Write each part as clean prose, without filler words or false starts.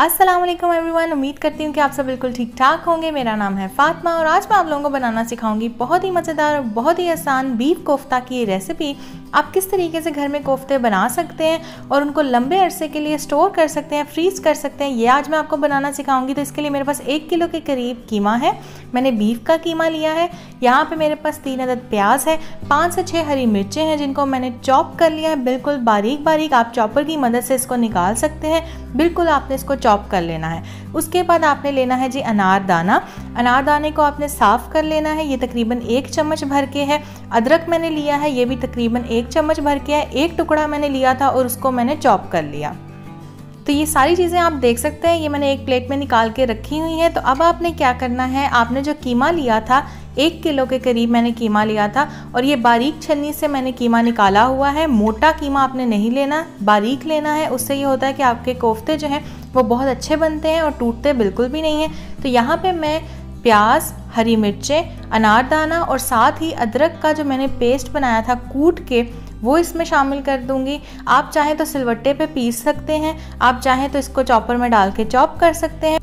अस्सलाम वालेकुम एवरीवन। उम्मीद करती हूँ कि आप सब बिल्कुल ठीक ठाक होंगे। मेरा नाम है फातिमा और आज मैं आप लोगों को बनाना सिखाऊंगी बहुत ही मज़ेदार और बहुत ही आसान बीफ कोफ्ता की रेसिपी। आप किस तरीके से घर में कोफ्ते बना सकते हैं और उनको लंबे अरसे के लिए स्टोर कर सकते हैं, फ्रीज कर सकते हैं, ये आज मैं आपको बनाना सिखाऊंगी। तो इसके लिए मेरे पास 1 किलो के करीब कीमा है। मैंने बीफ का कीमा लिया है। यहाँ पे मेरे पास 3 अदद प्याज है, 5 से 6 हरी मिर्चें हैं जिनको मैंने चॉप कर लिया है बिल्कुल बारीक बारीक। आप चॉपर की मदद से इसको निकाल सकते हैं, बिल्कुल आपने इसको चॉप कर लेना है। उसके बाद आपने लेना है जी अनारदाना। अनारदाने को आपने साफ़ कर लेना है। ये तकरीबन 1 चम्मच भर के है। अदरक मैंने लिया है, ये भी तकरीबन 1 चम्मच भर के है। 1 टुकड़ा मैंने लिया था और उसको मैंने चॉप कर लिया। तो ये सारी चीज़ें आप देख सकते हैं, ये मैंने एक प्लेट में निकाल के रखी हुई है। तो अब आपने क्या करना है, आपने जो कीमा लिया था 1 किलो के करीब मैंने कीमा लिया था और ये बारीक छन्नी से मैंने कीमा निकाला हुआ है। मोटा कीमा आपने नहीं लेना, बारीक लेना है। उससे ये होता है कि आपके कोफ्ते जो हैं वो बहुत अच्छे बनते हैं और टूटते बिल्कुल भी नहीं हैं। तो यहाँ पे मैं प्याज, हरी मिर्चें, अनारदाना और साथ ही अदरक का जो मैंने पेस्ट बनाया था कूट के, वो इसमें शामिल कर दूंगी। आप चाहें तो सिलवट्टे पे पीस सकते हैं, आप चाहें तो इसको चॉपर में डाल के चॉप कर सकते हैं।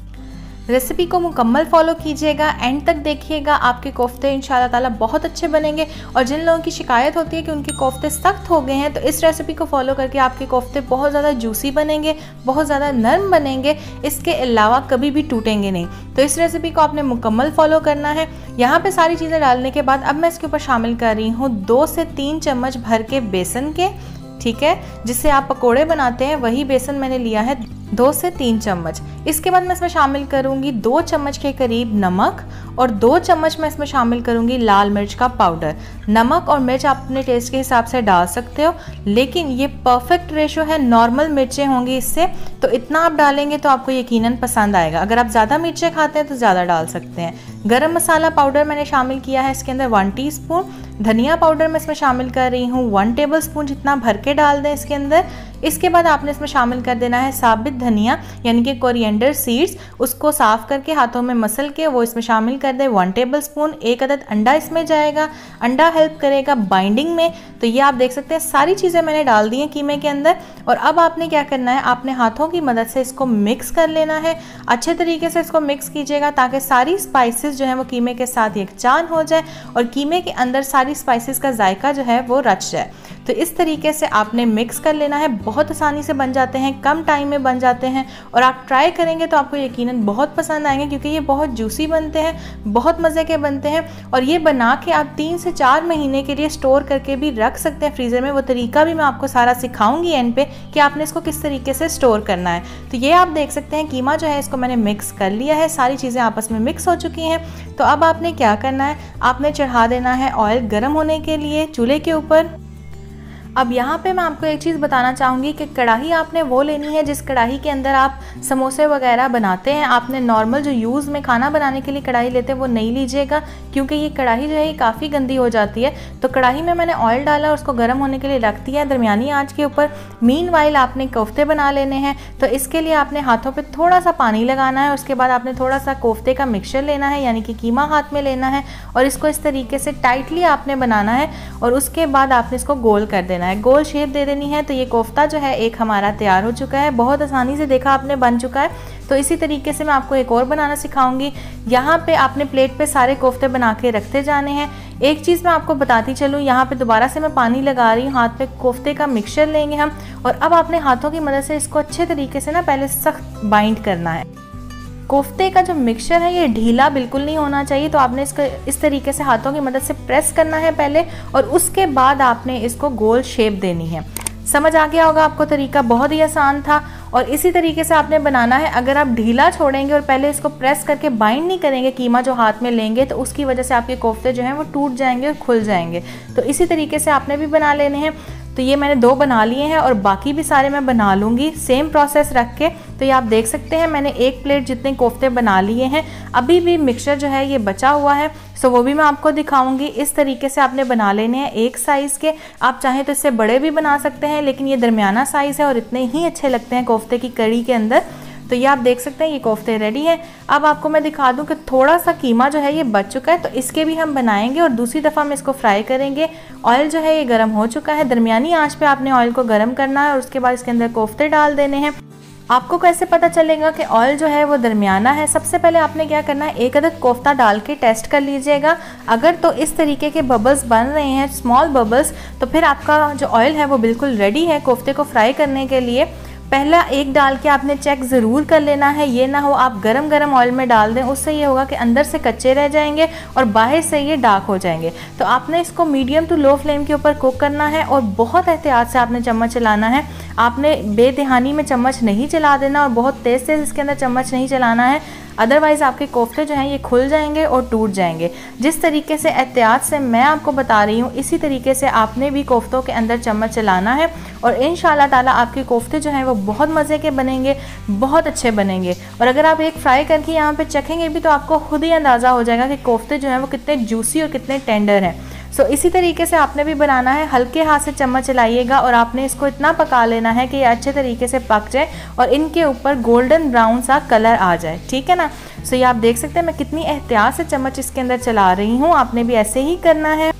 रेसिपी को मुकम्मल फॉलो कीजिएगा, एंड तक देखिएगा, आपके कोफ्ते इंशाल्लाह ताला बहुत अच्छे बनेंगे। और जिन लोगों की शिकायत होती है कि उनके कोफ्ते सख्त हो गए हैं, तो इस रेसिपी को फॉलो करके आपके कोफ्ते बहुत ज़्यादा जूसी बनेंगे, बहुत ज़्यादा नरम बनेंगे, इसके अलावा कभी भी टूटेंगे नहीं। तो इस रेसिपी को आपने मुकम्मल फॉलो करना है। यहाँ पे सारी चीज़ें डालने के बाद अब मैं इसके ऊपर शामिल कर रही हूँ 2 से 3 चम्मच भर के बेसन के, ठीक है, जिससे आप पकोड़े बनाते हैं वही बेसन मैंने लिया है 2 से 3 चम्मच। इसके बाद मैं इसमें शामिल करूंगी 2 चम्मच के करीब नमक और 2 चम्मच मैं इसमें शामिल करूंगी लाल मिर्च का पाउडर। नमक और मिर्च आप अपने टेस्ट के हिसाब से डाल सकते हो, लेकिन ये परफेक्ट रेशो है, नॉर्मल मिर्चें होंगी इससे, तो इतना आप डालेंगे तो आपको यकीनन पसंद आएगा। अगर आप ज़्यादा मिर्चें खाते हैं तो ज़्यादा डाल सकते हैं। गरम मसाला पाउडर मैंने शामिल किया है इसके अंदर 1 टीस्पून। धनिया पाउडर मैं इसमें शामिल कर रही हूँ 1 टेबलस्पून, जितना भर के डाल दें इसके अंदर। इसके बाद आपने इसमें शामिल कर देना है साबित धनिया यानी कि कोरिएंडर सीड्स। उसको साफ़ करके हाथों में मसल के वो इसमें शामिल कर दें 1 टेबलस्पून। 1 अदद अंडा इसमें जाएगा, अंडा हेल्प करेगा बाइंडिंग में। तो ये आप देख सकते हैं सारी चीज़ें मैंने डाल दी हैं कीमे के अंदर। और अब आपने क्या करना है, आपने हाथों की मदद से इसको मिक्स कर लेना है। अच्छे तरीके से इसको मिक्स कीजिएगा ताकि सारी स्पाइसेस जो है वो कीमे के साथ यकजान हो जाए और कीमे के अंदर सारी स्पाइसेस का जायका जो है वो रच जाए। तो इस तरीके से आपने मिक्स कर लेना है। बहुत आसानी से बन जाते हैं, कम टाइम में बन जाते हैं और आप ट्राई करेंगे तो आपको यकीनन बहुत पसंद आएंगे, क्योंकि ये बहुत जूसी बनते हैं, बहुत मज़े के बनते हैं। और ये बना के आप 3 से 4 महीने के लिए स्टोर करके भी रख सकते हैं फ्रीज़र में। वो तरीका भी मैं आपको सारा सिखाऊंगी एंड पे कि आपने इसको किस तरीके से स्टोर करना है। तो ये आप देख सकते हैं कीमा जो है इसको मैंने मिक्स कर लिया है, सारी चीज़ें आपस में मिक्स हो चुकी हैं। तो अब आपने क्या करना है, आपने चढ़ा देना है ऑयल गर्म होने के लिए चूल्हे के ऊपर। अब यहाँ पे मैं आपको एक चीज़ बताना चाहूँगी कि कढ़ाई आपने वो लेनी है जिस कढ़ाई के अंदर आप समोसे वगैरह बनाते हैं। आपने नॉर्मल जो यूज़ में खाना बनाने के लिए कढ़ाई लेते हैं वो नहीं लीजिएगा, क्योंकि ये कढ़ाई जो है ये काफ़ी गंदी हो जाती है। तो कढ़ाई में मैंने ऑयल डाला और उसको गर्म होने के लिए रख दिया है दरमियानी आंच के ऊपर। मीनवाइल आपने कोफ्ते बना लेने हैं, तो इसके लिए आपने हाथों पर थोड़ा सा पानी लगाना है। उसके बाद आपने थोड़ा सा कोफ्ते का मिक्सचर लेना है, यानी कि कीमा हाथ में लेना है और इसको इस तरीके से टाइटली आपने बनाना है और उसके बाद आपने इसको गोल कर देना है, गोल शेप दे देनी है। तो ये कोफ्ता जो है एक हमारा तैयार हो चुका है, बहुत आसानी से देखा आपने बन चुका है। तो इसी तरीके से मैं आपको एक और बनाना सिखाऊंगी। यहाँ पे आपने प्लेट पे सारे कोफ्ते बना के रखते जाने हैं। एक चीज़ मैं आपको बताती चलूँ, यहाँ पे दोबारा से मैं पानी लगा रही हूँ, हाथ पे कोफ्ते का मिक्सचर लेंगे हम और अब आपने हाथों की मदद से इसको अच्छे तरीके से ना पहले सख्त बाइंड करना है। कोफ्ते का जो मिक्सचर है ये ढीला बिल्कुल नहीं होना चाहिए, तो आपने इसको इस तरीके से हाथों की मदद से प्रेस करना है पहले और उसके बाद आपने इसको गोल शेप देनी है। समझ आ गया होगा आपको, तरीका बहुत ही आसान था और इसी तरीके से आपने बनाना है। अगर आप ढीला छोड़ेंगे और पहले इसको प्रेस करके बाइंड नहीं करेंगे कीमा जो हाथ में लेंगे, तो उसकी वजह से आपके कोफ्ते जो हैं वो टूट जाएंगे और खुल जाएंगे। तो इसी तरीके से आपने भी बना लेने हैं। तो ये मैंने 2 बना लिए हैं और बाकी भी सारे मैं बना लूँगी सेम प्रोसेस रख के। तो ये आप देख सकते हैं मैंने 1 प्लेट जितने कोफ्ते बना लिए हैं। अभी भी मिक्सचर जो है ये बचा हुआ है, सो वो भी मैं आपको दिखाऊंगी। इस तरीके से आपने बना लेने हैं एक साइज़ के। आप चाहें तो इससे बड़े भी बना सकते हैं, लेकिन ये दरमियाना साइज़ है और इतने ही अच्छे लगते हैं कोफ्ते की कड़ी के अंदर। तो ये आप देख सकते हैं ये कोफ्ते रेडी हैं। अब आपको मैं दिखा दूं कि थोड़ा सा कीमा जो है ये बच चुका है, तो इसके भी हम बनाएंगे और दूसरी दफ़ा हम इसको फ्राई करेंगे। ऑयल जो है ये गर्म हो चुका है, दरमियानी आंच पे आपने ऑयल को गर्म करना है और उसके बाद इसके अंदर कोफ्ते डाल देने हैं। आपको कैसे पता चलेगा कि ऑयल जो है वो दरमियाना है? सबसे पहले आपने क्या करना है, एक अदद कोफ्ता डाल के टेस्ट कर लीजिएगा। अगर तो इस तरीके के बबल्स बन रहे हैं, स्मॉल बबल्स, तो फिर आपका जो ऑयल है वो बिल्कुल रेडी है कोफ्ते को फ्राई करने के लिए। पहला एक डाल के आपने चेक ज़रूर कर लेना है, ये ना हो आप गरम गरम ऑयल में डाल दें, उससे ये होगा कि अंदर से कच्चे रह जाएंगे और बाहर से ये डार्क हो जाएंगे। तो आपने इसको मीडियम टू लो फ्लेम के ऊपर कुक करना है और बहुत एहतियात से आपने चम्मच चलाना है। आपने बेदहानी में चम्मच नहीं चला देना और बहुत तेज़ से इसके अंदर चम्मच नहीं चलाना है, अदरवाइज़ आपके कोफ्ते जो हैं ये खुल जाएंगे और टूट जाएंगे। जिस तरीके से एहतियात से मैं आपको बता रही हूँ, इसी तरीके से आपने भी कोफ्तों के अंदर चम्मच चलाना है और इंशाल्लाह ताला आपके कोफ्ते जो हैं वो बहुत मज़े के बनेंगे, बहुत अच्छे बनेंगे। और अगर आप एक फ्राई करके यहाँ पे चखेंगे भी तो आपको खुद ही अंदाज़ा हो जाएगा कि कोफ्ते जो हैं वो कितने जूसी और कितने टेंडर हैं। सो इसी तरीके से आपने भी बनाना है, हल्के हाथ से चम्मच चलाइएगा और आपने इसको इतना पका लेना है कि ये अच्छे तरीके से पक जाए और इनके ऊपर गोल्डन ब्राउन सा कलर आ जाए, ठीक है ना। सो ये आप देख सकते हैं मैं कितनी एहतियात से चम्मच इसके अंदर चला रही हूँ, आपने भी ऐसे ही करना है।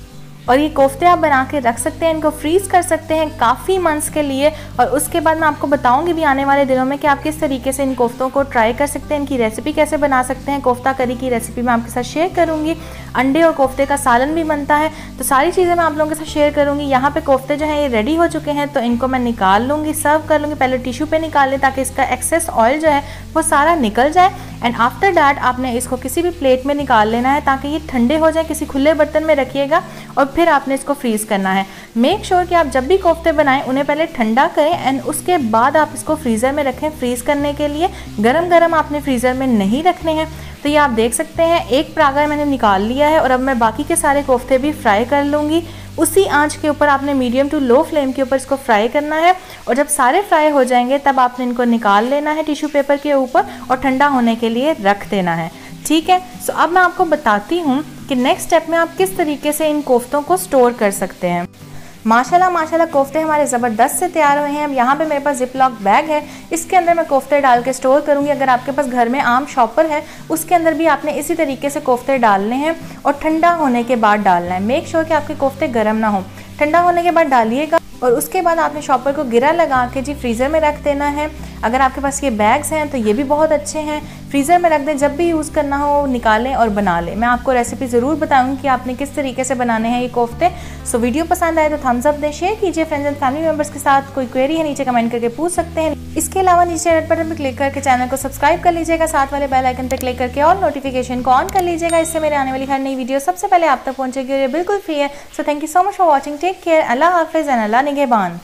और ये कोफ्ते आप बना के रख सकते हैं, इनको फ्रीज़ कर सकते हैं काफ़ी मंथ्स के लिए। और उसके बाद मैं आपको बताऊंगी भी आने वाले दिनों में कि आप किस तरीके से इन कोफ्तों को ट्राई कर सकते हैं, इनकी रेसिपी कैसे बना सकते हैं। कोफ्ता करी की रेसिपी मैं आपके साथ शेयर करूंगी, अंडे और कोफ्ते का सालन भी बनता है, तो सारी चीज़ें मैं आप लोगों के साथ शेयर करूँगी। यहाँ पर कोफ्ते जो हैं ये रेडी हो चुके हैं, तो इनको मैं निकाल लूँगी, सर्व कर लूँगी। पहले टिश्यू पे निकाल लें ताकि इसका एक्सेस ऑयल जो है वो सारा निकल जाए। एंड आफ्टर डैट आपने इसको किसी भी प्लेट में निकाल लेना है ताकि ये ठंडे हो जाए। किसी खुले बर्तन में रखिएगा और फिर आपने इसको फ्रीज़ करना है। मेक श्योर कि आप जब भी कोफ्ते बनाएं उन्हें पहले ठंडा करें एंड उसके बाद आप इसको फ्रीज़र में रखें फ्रीज़ करने के लिए। गरम गरम आपने फ्रीज़र में नहीं रखने हैं। तो ये आप देख सकते हैं एक परागा मैंने निकाल लिया है और अब मैं बाकी के सारे कोफ्ते भी फ्राई कर लूँगी। उसी आंच के ऊपर आपने मीडियम टू लो फ्लेम के ऊपर इसको फ्राई करना है और जब सारे फ्राई हो जाएंगे तब आपने इनको निकाल लेना है टिश्यू पेपर के ऊपर और ठंडा होने के लिए रख देना है, ठीक है। सो अब मैं आपको बताती हूँ कि नेक्स्ट स्टेप में आप किस तरीके से इन कोफ्तों को स्टोर कर सकते हैं। माशाल्लाह कोफ्ते हमारे ज़बरदस्त से तैयार हुए हैं। अब यहाँ पे मेरे पास जिपलॉक बैग है, इसके अंदर मैं कोफ्ते डाल के स्टोर करूँगी। अगर आपके पास घर में आम शॉपर है उसके अंदर भी आपने इसी तरीके से कोफ्ते डालने हैं और ठंडा होने के बाद डालना है। मेक श्योर कि आपके कोफ्ते गर्म ना हो, ठंडा होने के बाद डालिएगा और उसके बाद आपने शॉपर को गिरा लगा के जी फ्रीज़र में रख देना है। अगर आपके पास ये बैग्स हैं तो ये भी बहुत अच्छे हैं, फ्रीज़र में रख दें, जब भी यूज़ करना हो निकालें और बना लें। मैं आपको रेसिपी ज़रूर बताऊंगी कि आपने किस तरीके से बनाने हैं ये कोफ्ते। सो वीडियो पसंद आए तो थम्स अप दें, शेयर कीजिए फ्रेंड्स एंड फैमिली मेम्बर्स के साथ। कोई क्वेरी है नीचे कमेंट करके पूछ सकते हैं। इसके अलावा नीचे रेड बटन पर क्लिक करके चैनल को सब्सक्राइब कर लीजिएगा, साथ वाले बेल आइकन पर क्लिक करके और नोटिफिकेशन को ऑन कर लीजिएगा। इससे मेरे आने वाली हर नई वीडियो सबसे पहले आप तक पहुँचेगी और ये बिल्कुल फ्री है। So thank you so much for watching, take care, Allah हाफिज़ एंड अल्लाह निगहबान।